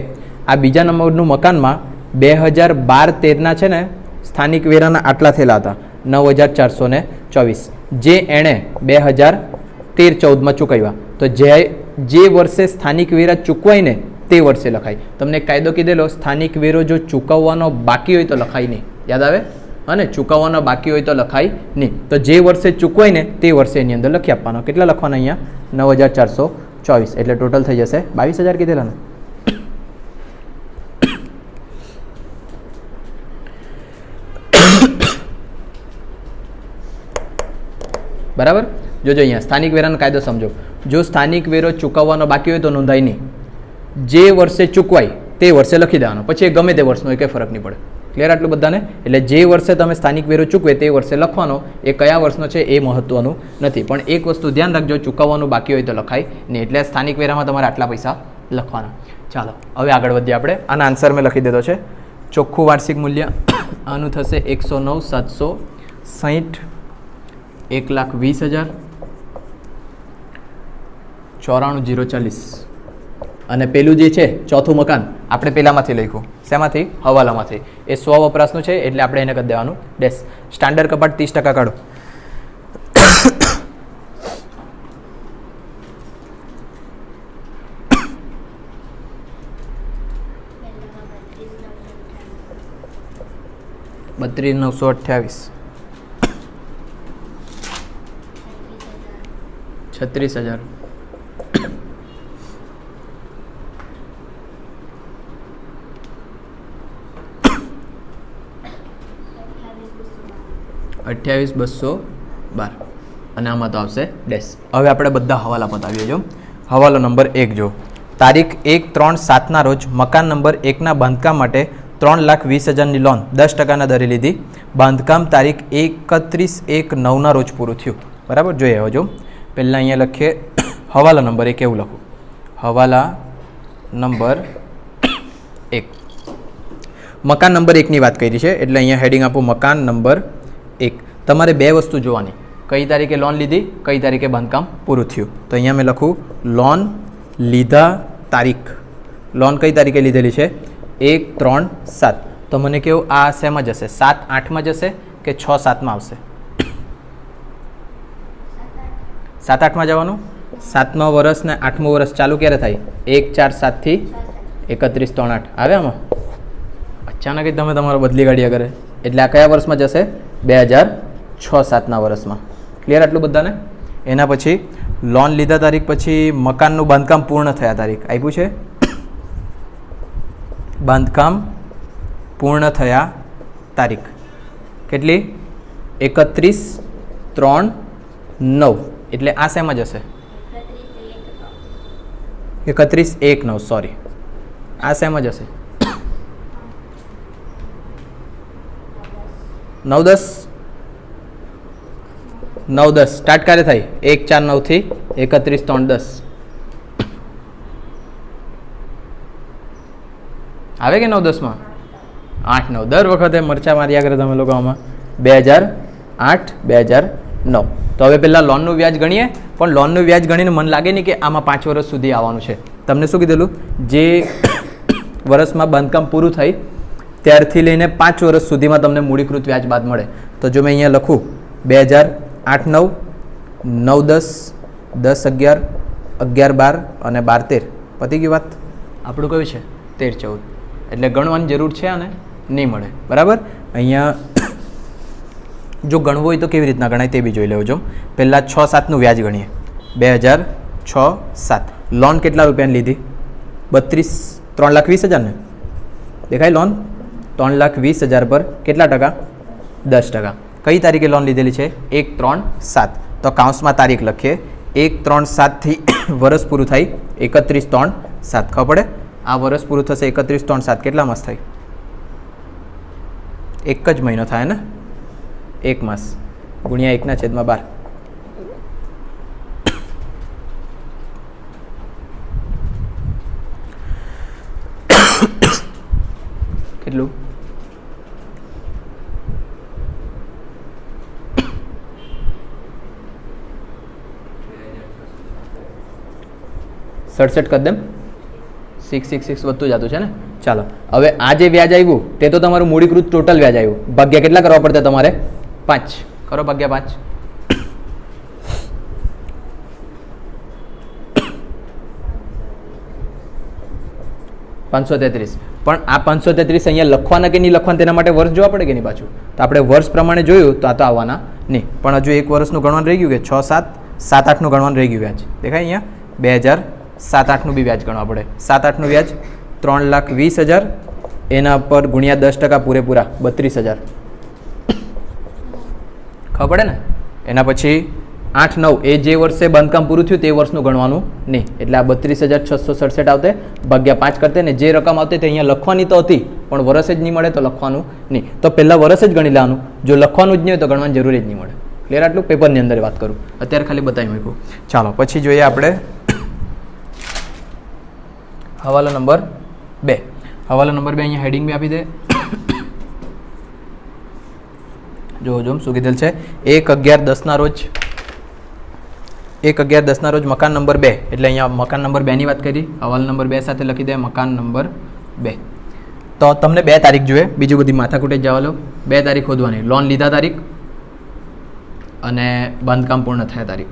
આ બીજા નંબરનું મકાનમાં 2012-13ના છે ને સ્થાનિક વેરાના આટલા થયેલા હતા 9,424, જે એણે 2013-14માં ચૂકવ્યા. તો જે જે વર્ષે સ્થાનિક વેરા ચૂકવાય ને તે વર્ષે લખાય. તમને એક કાયદો કીધેલો, સ્થાનિક વેરો જો ચૂકવવાનો બાકી હોય તો લખાય નહીં. યાદ આવે? અને ચૂકવવાનો બાકી હોય તો લખાય નહીં. તો જે વર્ષે ચૂકવાય ને તે વર્ષે એની અંદર લખી આપવાનો. કેટલા લખવાના અહીંયા? 9424. એટલે ટોટલ થઈ જશે 22000 કીધેલા ને. બરાબર. જોજો અહીંયા સ્થાનિક વેરાનો કાયદો સમજો. જો સ્થાનિક વેરો ચૂકવવાનો બાકી હોય તો નોંધાય નહીં. જે વર્ષે ચૂકવાય તે વર્ષે લખી દેવાનો. પછી એ ગમે તે વર્ષનો, એ કંઈ ફરક નહીં પડે. ક્લિયર આટલું બધાને? એટલે જે વર્ષે તમે સ્થાનિક વેરો ચૂકવે તે વર્ષે લખવાનો. એ કયા વર્ષનો છે એ મહત્વનું નથી. પણ એક વસ્તુ ધ્યાન રાખજો, ચૂકવવાનું બાકી હોય તો લખાય નહીં. એટલે સ્થાનિક વેરામાં તમારે આટલા પૈસા લખવાના. ચાલો હવે આગળ વધીએ આપણે. આના આન્સર મેં લખી દીધો છે. ચોખ્ખું વાર્ષિક મૂલ્ય આનું થશે 109,760, 1,20,000, 94,040. અને પેલું જે છે ચોથું મકાન આપણે પેલામાંથી લખ્યું. શેમાંથી? હવાલામાંથી. એ સ્વ વપરાશનું છે એટલે આપણે એને કરી દેવાનું ડેશ. સ્ટાન્ડર્ડ કપાટ 30% કાઢો. $32,928, 36,000, 28,212. અને આમાં તો આવશે ડેશ. હવે આપણે બધા હવાલા પતાવીએ. જો હવાલો નંબર 1 જો, તારીખ 1/3/7 રોજ મકાન નંબર 1ના બાંધકામ માટે 3,20,000ની લોન 10%ના દરે લીધી. બાંધકામ તારીખ 31/1/9 રોજ પૂરું થયું. બરાબર. જોઈએ હવે જો પહેલાં અહીંયા લખીએ હવાલા નંબર 1. એવું લખું, હવાલા નંબર 1. મકાન નંબર 1ની વાત કરી છે એટલે અહીંયા હેડિંગ આપું મકાન નંબર 1. તમારે બે વસ્તુ જોવાની, કઈ તારીખે લોન લીધી, કઈ તારીખે બાંધકામ પૂરું થયું. તો અહીંયા મેં લખું લોન લીધા તારીખ. લોન કઈ તારીખે લીધેલી છે? 1/3/7. તો મને કેવું આ શેમાં જશે? 7/8માં જશે કે 6/7માં આવશે? 7/8માં જવાનું. 7મા વર્ષ ને 8મું વર્ષ ચાલુ ક્યારે થાય? 1/4/7 થી 31/3/8 આવે. આમાં અચાનક જ તમે તમારો બદલી કાઢ્યા કરે એટલે આ કયા વર્ષમાં જશે? 2006-7ના વર્ષમાં. ક્લિયર આટલું બધાને? એના પછી લોન લીધા તારીખ પછી મકાનનું બાંધકામ પૂર્ણ થયા તારીખ આપ્યું છે. બાંધકામ પૂર્ણ થયા તારીખ કેટલી? 31/3/9. એટલે આ શેમાં જશે? 31/1/9. સોરી, આ શેમાં જશે? 9/10 સ્ટાર્ટ ક્યારે થાય? 1/4/9 થી 31/3/10 આવે કે 9/10માં? 8/9. દર વખતે મરચા માર્યા કરે તમે લોકો આમાં. 2008-2009. તો હવે પહેલાં લોનનું વ્યાજ ગણીએ. પણ લોનનું વ્યાજ ગણીને મને લાગે નહીં કે આમાં 5 વર્ષ સુધી આવવાનું છે. તમને શું કીધેલું? જે વર્ષમાં બાંધકામ પૂરું થાય ત્યારથી લઈને 5 વર્ષ સુધીમાં તમને મૂડીકૃત વ્યાજ બાદ મળે. તો જો મેં અહીંયા લખું 2008-9, 9-10, 10-11, 11-12 અને 12-13. પતી ગઈ વાત. આપણું કયું છે? 13-14. એટલે ગણવાની જરૂર છે અને નહીં મળે. બરાબર. અહીંયા જો ગણવું હોય તો કેવી રીતના ગણાય તે બી જોઈ લેવું. જો પહેલાં 6-7નું વ્યાજ ગણીએ. 2006-7 લોન કેટલા રૂપિયાની લીધી? 3,20,000 ને દેખાય લોન? 3,20,000 પર કેટલા ટકા? 10%. કઈ તારીખે લોન લીધેલી છે? 1/3/7. તો કાઉન્સમાં તારીખ લખીએ. 1/3/7 થી વર્ષ પૂરું થાય 31/3/7. ખબર પડે? આ વર્ષ પૂરું થશે 31/3/7. કેટલા માસ થાય? એક જ મહિનો થાય ને? 1 માસ ગુણ્યા 1/12. કેટલું? 67 કરી દેમ. 666 વધતું જતું છે ને. ચાલો હવે આ જે વ્યાજ આવ્યું તે તો તમારું મૂડીકૃત ટોટલ વ્યાજ આવ્યું. ભાગ્યા કેટલા કરવા પડતા તમારે? 5 કરો. ભાગ્યા 5. 533. પણ આ 533 અહીંયા લખવાના કે નહીં લખવાના તેના માટે વર્ષ જોવા પડે કે નહીં પાછું? તો આપણે વર્ષ પ્રમાણે જોયું તો આ તો આવવાના નહીં. પણ હજુ એક વર્ષનું ગણવાનું રહી ગયું કે 6, 7, 7, 8નું ગણવાનું રહી ગયું વ્યાજ. દેખાય અહીંયા 2007-8નું બી વ્યાજ ગણવા પડે. 7-8નું વ્યાજ 3,20,000 એના પર ગુણ્યા 10% પૂરેપૂરા 32,000. ખબર પડે ને? એના પછી 8-9 એ જે વર્ષે બાંધકામ પૂરું થયું તે વર્ષનું ગણવાનું નહીં. એટલે આ 32,667 આવતે ભાગ્યા 5 કરતે ને જે રકમ આવતી તે અહીંયા લખવાની તો હતી પણ વર્ષ જ નહીં મળે તો લખવાનું નહીં. તો પહેલાં વર્ષ જ ગણી લેવાનું. જો લખવાનું જ નહીં હોય તો ગણવાની જરૂર જ નહીં મળે. ક્લિયર? આટલું પેપરની અંદર વાત કરું, અત્યારે ખાલી બતાવી મૂક્યું. ચાલો પછી જોઈએ આપણે હવાલો નંબર 2. હવાલો નંબર 2 અહીંયા હેડિંગ બી આપી દે. જો શું કીધેલ છે? 1/11/10 રોજ 1/11/10 રોજ મકાન નંબર 2 એટલે અહીંયા મકાન નંબર 2 ની વાત કરી. હવાલો નંબર 2 સાથે લખી દે મકાન નંબર 2. તો તમને 2 તારીખ જોઈએ, બીજું બધી માથાકૂટે જ જવા લો. 2 તારીખ શોધવાની. લોન લીધા તારીખ અને બાંધકામ પૂર્ણ થયા તારીખ.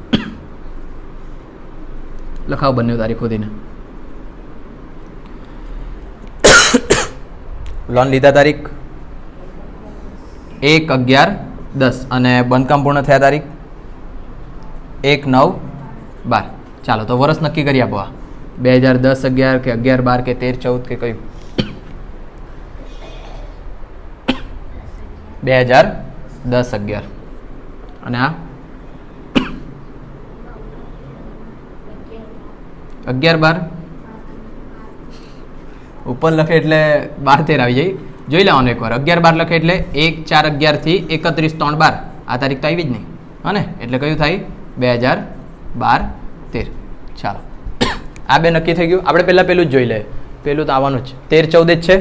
લખાવ બંને તારીખ શોધીને. લોન લીધા તારીખ 1/11/10 અને બાંધકામ પૂર્ણ થયા તારીખ 1/9/12. ચાલો તો વર્ષ નક્કી કરી આપો. 2010-11 કે 11-12 કે 13-14 કે કયું? 2010-11 અને આ 11-12 ઉપર લખે એટલે 12-13 આવી જાય. જોઈ લેવાનું એકવાર. 11-12 લખે એટલે 1/4/11 થી 31/3/12 આ તારીખ તો આવી જ નહીં. હા ને? એટલે કયું થાય? 2012-13. ચાલો આ 2 નક્કી થઈ ગયું. આપણે પહેલાં પેલું જ જોઈ લઈએ. પેલું તો આવવાનું જ 13-14 જ છે.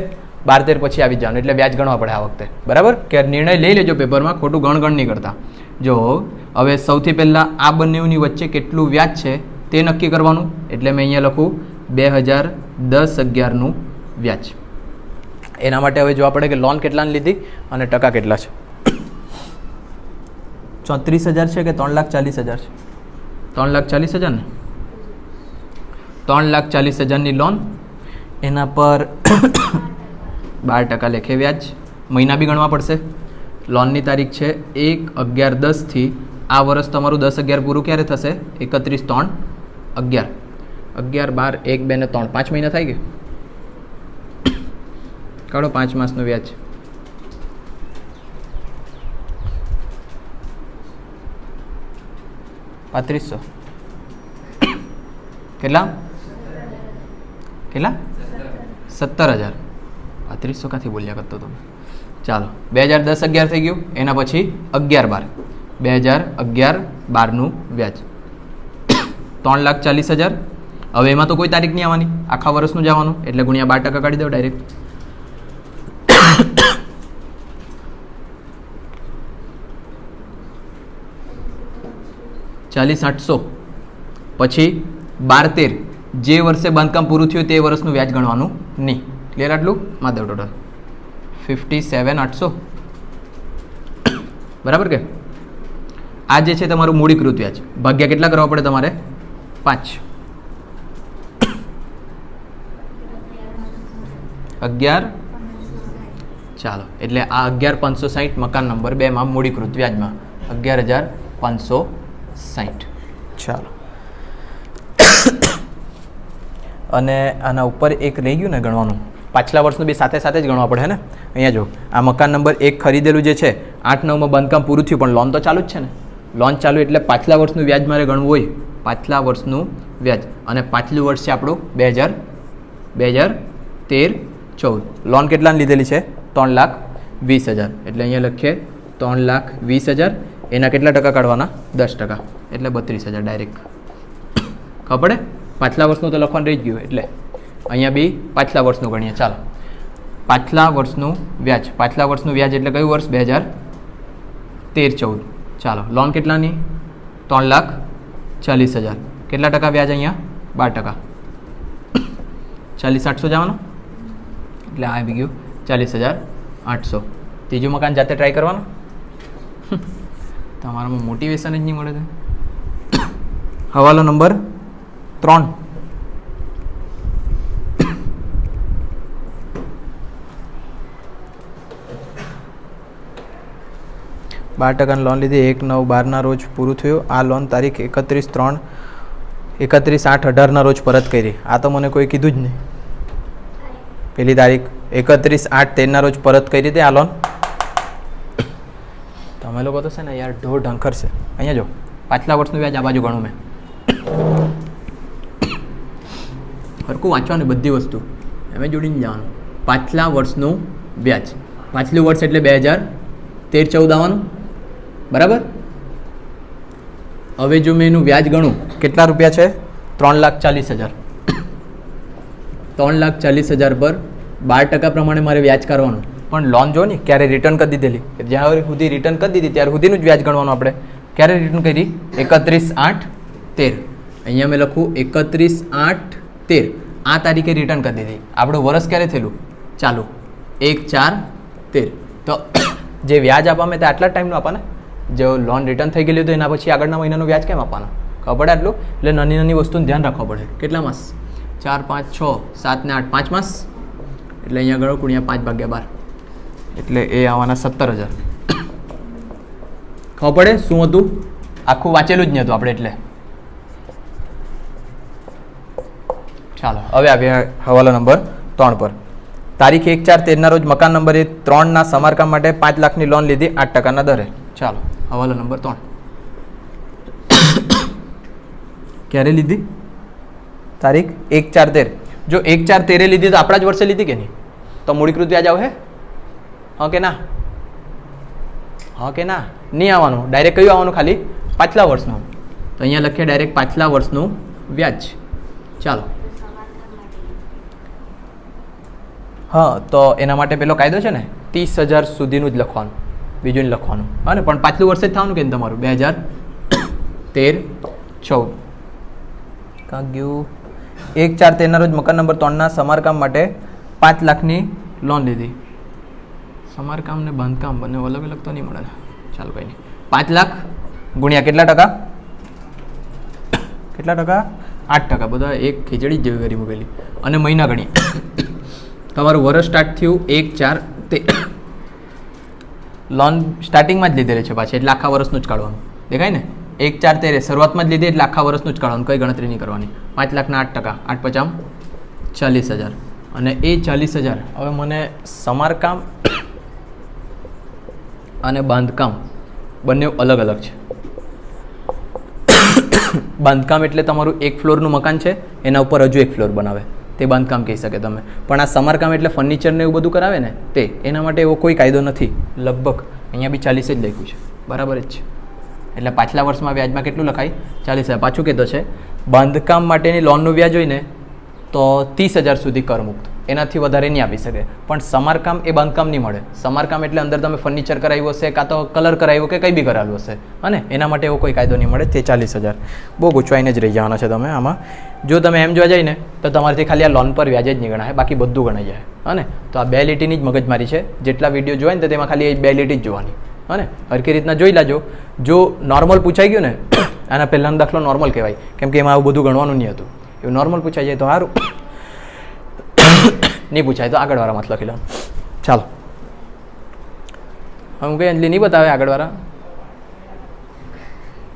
12-13 પછી આવી જવાનું એટલે વ્યાજ ગણવા પડે આ વખતે. બરાબર? કે નિર્ણય લઈ લેજો પેપરમાં, ખોટું ગણ નહીં કરતા. જો હવે સૌથી પહેલાં આ બંનેની વચ્ચે કેટલું વ્યાજ છે તે નક્કી કરવાનું. એટલે મેં અહીંયા લખું 2010-11નું વ્યાજ. એના માટે હવે જોવા પડે કે લોન કેટલાની લીધી અને ટકા કેટલા છે. 34,000 છે કે 3,40,000 છે? 3,40,000 ને? 3,40,000ની લોન, એના પર 12% લેખે વ્યાજ. મહિના બી ગણવા પડશે. લોનની તારીખ છે 1/11/10 થી આ વર્ષ તમારું 10/11 પૂરું ક્યારે થશે? 31/3/11. 11, 12, 1, 2 ને 3 5 મહિના થાય કે? કાઢો 5 માસનું વ્યાજ. $3,500. કેટલા? 17,000. 3500 ક્યાંથી બોલ્યા કરતો તમે? ચાલો 2010-11 થઈ ગયું. એના પછી 11-12 2011-12નું વ્યાજ 3,40,000. હવે એમાં તો કોઈ તારીખ નહીં આવવાની, આખા વર્ષનું જવાનું એટલે ગુણ્યા 12% કાઢી દો ડાયરેક્ટ. $40,800. પછી 12-13 જે વર્ષે બાંધકામ પૂરું થયું તે વર્ષનું વ્યાજ ગણવાનું નહીં. ક્લિયર? આટલું માધવ ટોટલ 57,800. બરાબર કે? આ જે છે તમારું મૂડીકૃત વ્યાજ ભાગ્યા કેટલા કરવા પડે તમારે? 5. 11. ચાલો એટલે આ 11,560 મકાન નંબર 2 માં મૂડીકૃત વ્યાજમાં 11,560. ચાલો અને આના ઉપર એક રહી ગયું ને ગણવાનું, પાછલા વર્ષનું બી સાથે સાથે જ ગણવા પડે ને. અહીંયા જો આ મકાન નંબર 1 ખરીદેલું જે છે 8-9માં બાંધકામ પૂરું થયું પણ લોન તો ચાલુ જ છે ને. લોન ચાલુ એટલે પાછલા વર્ષનું વ્યાજ મારે ગણવું હોય. પાછલા વર્ષનું વ્યાજ અને પાછલું વર્ષ છે આપણું 2013-14. લોન કેટલાની લીધેલી છે? 3,20,000. એટલે અહીંયા લખીએ 3,20,000. એના કેટલા ટકા કાઢવાના? 10%. એટલે 32,000 ડાયરેક્ટ. ખબર પડે? પાછલા વર્ષનું તો લખવાનું રહી જ ગયું એટલે અહીંયા બી પાછલા વર્ષનું ગણીએ. ચાલો પાછલા વર્ષનું વ્યાજ. પાછલા વર્ષનું વ્યાજ એટલે કયું વર્ષ? 2013-14. ચાલો લોન કેટલાની? 3,40,000. કેટલા ટકા વ્યાજ અહીંયા? 12%. 40,800 જવાનું એટલે આ આવી ગયું 40,800. ત્રીજું મકાન જાતે ટ્રાય કરવાનું. તમારામાં મોટિવેશન જ નહીં મળે તો. હવાલો નંબર 3 12% લોન લીધી 1/9/12 રોજ પૂરું થયું. આ લોન તારીખ 31/8/18 રોજ પરત કરી. આ તો મને કોઈ કીધું જ નહીં. પેલી તારીખ 31/8/13 રોજ પરત કરી હતી આ લોન. તમે લોકો તો છે ને યાર ઢોર ઢંખર છે. અહીંયા જો પાછલા વર્ષનું વ્યાજ આ બાજુ ગણું મેં. હરકું વાંચવાનું બધી વસ્તુ એમ જોડીને જવાનું. પાછલા વર્ષનું વ્યાજ, પાછલું વર્ષ એટલે 2013-14 આવવાનું, બરાબર. હવે જો મેં એનું વ્યાજ ગણું કેટલા રૂપિયા છે? 3,40,000. 3,40,000 પર 12% પ્રમાણે મારે વ્યાજ કરવાનું. પણ લોન જો ને ક્યારે રિટર્ન કરી દીધેલી, જ્યાં સુધી રિટર્ન કરી દીધી ત્યાર સુધીનું જ વ્યાજ ગણવાનું આપણે. ક્યારે રિટર્ન કરી? 31/8/13. અહીંયા મેં લખું 31/8/13. આ તારીખે રિટર્ન કરી દીધી. આપણું વર્ષ ક્યારે થયેલું ચાલુ? 1/4/13. તો જે વ્યાજ આપવા મેં તે આટલા ટાઈમનું આપવાના. જો લોન રિટર્ન થઈ ગયેલી તો એના પછી આગળના મહિનાનું વ્યાજ કેમ આપવાના? ખબર પડે આટલું? એટલે નાની નાની વસ્તુનું ધ્યાન રાખવા પડે. કેટલા માસ? 4, 5, 6, 7 ને 8, 5 માસ. એટલે અહીંયા ગણો ગુણ્યા 5/12. એટલે એ આવવાના 17,000. ખબર પડે શું હતું? આખું વાંચેલું જ નહીં હતું આપણે એટલે. ચાલો હવે આવ્યા હવાલો નંબર 3 પર. તારીખ 1/4/13 રોજ મકાન નંબર 3ના સમારકામ માટે 5 લાખની લોન લીધી 8% દરે. ચાલો હવાલો નંબર 3. ક્યારે લીધી? તારીખ 1/4/13. જો 1/4/13 લીધી તો આપણા જ વર્ષે લીધી કે નહીં? તો મૂડીકૃત વ્યાજ આવે? હા કે ના? હા કે ના? નહીં આવવાનું. ડાયરેક્ટ કયું આવવાનું? ખાલી પાછલા વર્ષનું. તો અહીંયા લખીએ ડાયરેક્ટ પાછલા વર્ષનું વ્યાજ. ચાલો હા, તો એના માટે પેલો કાયદો છે ને 30,000 સુધીનું જ લખવાનું, બીજું નહીં લખવાનું. હા ને, પણ પાછલું વર્ષે જ થવાનું કે તમારું 2013-14. કાં ગયું? 1/4/13 રોજ મકાન નંબર 3ના સમારકામ માટે 5 લાખની લોન લીધી. સમારકામ ને બાંધકામ બંને અલગ અલગ તો નહીં મળે ને. ચાલો કંઈ નહીં. 5 લાખ ગુણ્યા કેટલા ટકા? કેટલા ટકા? 8%. બધા એક ખીચડી જ જેવી કરી મૂકેલી. અને મહિના ગણી. તમારું વર્ષ સ્ટાર્ટ થયું 1/4/13. લોન સ્ટાર્ટિંગમાં જ લીધેલી છે પાછી, એટલે આખા વર્ષનું જ કાઢવાનું. દેખાય ને? 1/4/13 શરૂઆતમાં જ લીધી એટલે આખા વર્ષનું જ કાઢવાનું, કંઈ ગણતરી નહીં કરવાની. 5 લાખના 8%, 8×5 40,000. અને એ 40,000 હવે મને સમારકામ અને બાંધકામ બંને અલગ અલગ છે. બાંધકામ એટલે તમારું એક ફ્લોરનું મકાન છે, એના ઉપર હજુ એક ફ્લોર બનાવે, તે બાંધકામ કહી શકે તમે. પણ આ સમારકામ એટલે ફર્નિચરને એવું બધું કરાવે ને તે, એના માટે એવો કોઈ કાયદો નથી. લગભગ અહીંયા બી 40 જ લખ્યું છે, બરાબર જ છે. એટલે પાછલા વર્ષમાં વ્યાજમાં કેટલું લખાય? 40,000. પાછું કીધું છે બાંધકામ માટેની લોનનું વ્યાજ હોય ને તો 30,000 સુધી કરમુક્ત, એનાથી વધારે નહીં આપી શકે. પણ સમારકામ એ બાંધકામ નહીં મળે. સમારકામ એટલે અંદર તમે ફર્નિચર કરાવ્યું હશે, કાં તો કલર કરાવ્યો કે કંઈ બી કરાવ્યું હશે, અને એના માટે એવો કોઈ કાયદો નહીં મળે. તે 40,000 બહુ ગૂંચવાઈને જ રહી જવાના છે તમે આમાં. જો તમે એમ જોવા જાય ને તો તમારાથી ખાલી આ લોન પર વ્યાજ જ નહીં ગણાય, બાકી બધું ગણાઈ જાય. અને તો આ 2 લીટીની જ મગજમારી છે. જેટલા વિડીયો જોવાય ને તો તેમાં ખાલી 2 લીટી જ જોવાની. અને હરકી રીતના જોઈ લાજો. જો નોર્મલ પૂછાઈ ગયું ને, આના પહેલાંનો દાખલો નોર્મલ કહેવાય, કેમ કે એમાં આવું બધું ગણવાનું નહીં હતું. એવું નોર્મલ પૂછાઈ જાય તો સારું, નહીં પૂછાય તો આગળવાળામાં લખી લો. ચાલો હું કંઈ અંજલી નહીં બતાવે આગળવાળા.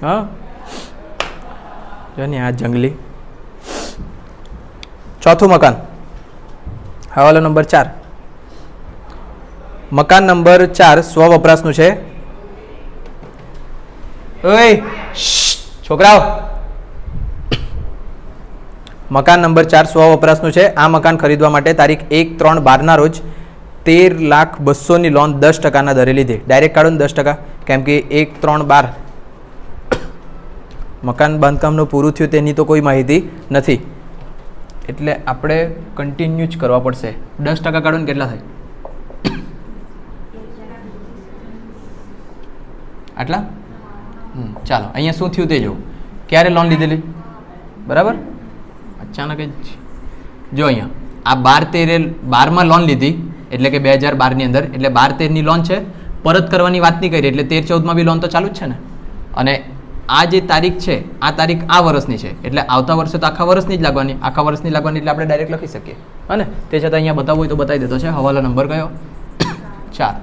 હા જો ને આ જંગલી. ચોથું મકાન, હવાલો નંબર 4. મકાન નંબર 4 સ્વ વપરાશનું છે. ઓય છોકરાઓ, મકાન નંબર 4 સ્વ વપરાશનું છે. આ મકાન ખરીદવા માટે તારીખ 1/3/12 રોજ 13,200,000ની લોન 10%ના દરે લીધી. ડાયરેક્ટ કાઢો ને 10%, કેમ કે 1/3/12 મકાન બાંધકામનું પૂરું થયું તેની તો કોઈ માહિતી નથી, એટલે આપણે કન્ટિન્યુ જ કરવા પડશે. 10% કાઢો ને કેટલા થાય? આટલા. ચાલો અહીંયા શું થયું તે જો. ક્યારે લોન લીધેલી? બરાબર, અચાનક જ જો અહીંયા આ 12-13-12માં લોન લીધી, એટલે કે 2012ની અંદર, એટલે 12-13ની લોન છે. પરત કરવાની વાત નહીં કરી, એટલે 13-14માં બી લોન તો ચાલુ જ છે ને. અને આ જે તારીખ છે, આ તારીખ આ વર્ષની છે, એટલે આવતા વર્ષે તો આખા વર્ષની જ લાગવાની. આખા વર્ષની લાગવાની એટલે આપણે ડાયરેક્ટ લખી શકીએ. અને તે છતાં અહીંયા બતાવવું હોય તો બતાવી દેતો છે. હવાલો નંબર કયો? 4.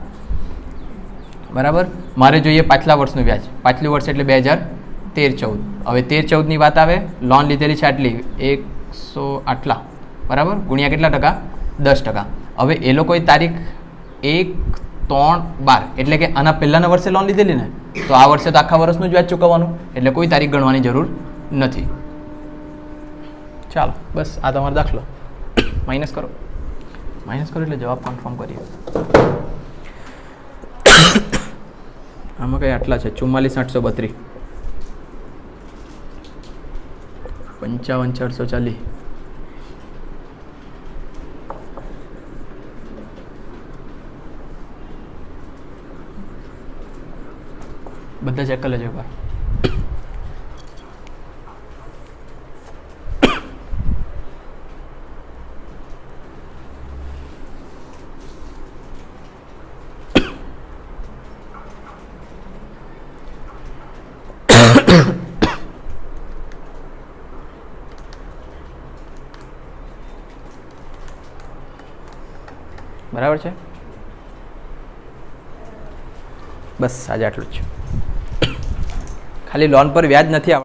બરાબર. મારે જોઈએ પાછલા વર્ષનું વ્યાજ. પાછલું વર્ષ એટલે 2013-14. હવે 13-14ની વાત આવે, લોન લીધેલી છે આટલી 100 આટલા, બરાબર, ગુણ્યા કેટલા ટકા? 10%. હવે એ લોકોએ તારીખ 1/3/12 એટલે કે આના પહેલાના વર્ષે લોન લીધેલી ને, તો આ વર્ષે તો આખા વર્ષનું જ વ્યાજ ચૂકવવાનું, એટલે કોઈ તારીખ ગણવાની જરૂર નથી. ચાલો બસ આ તમારો દાખલો. માઇનસ કરો એટલે જવાબ કન્ફર્મ કરીએ. આમાં કઈ આટલા છે 44,832, 55,440. બધા ચેક કરી લેજો એકવાર. બરાબર છે. બસ આજે આટલું જ છે. ખાલી લોન પર વ્યાજ નથી આવતું.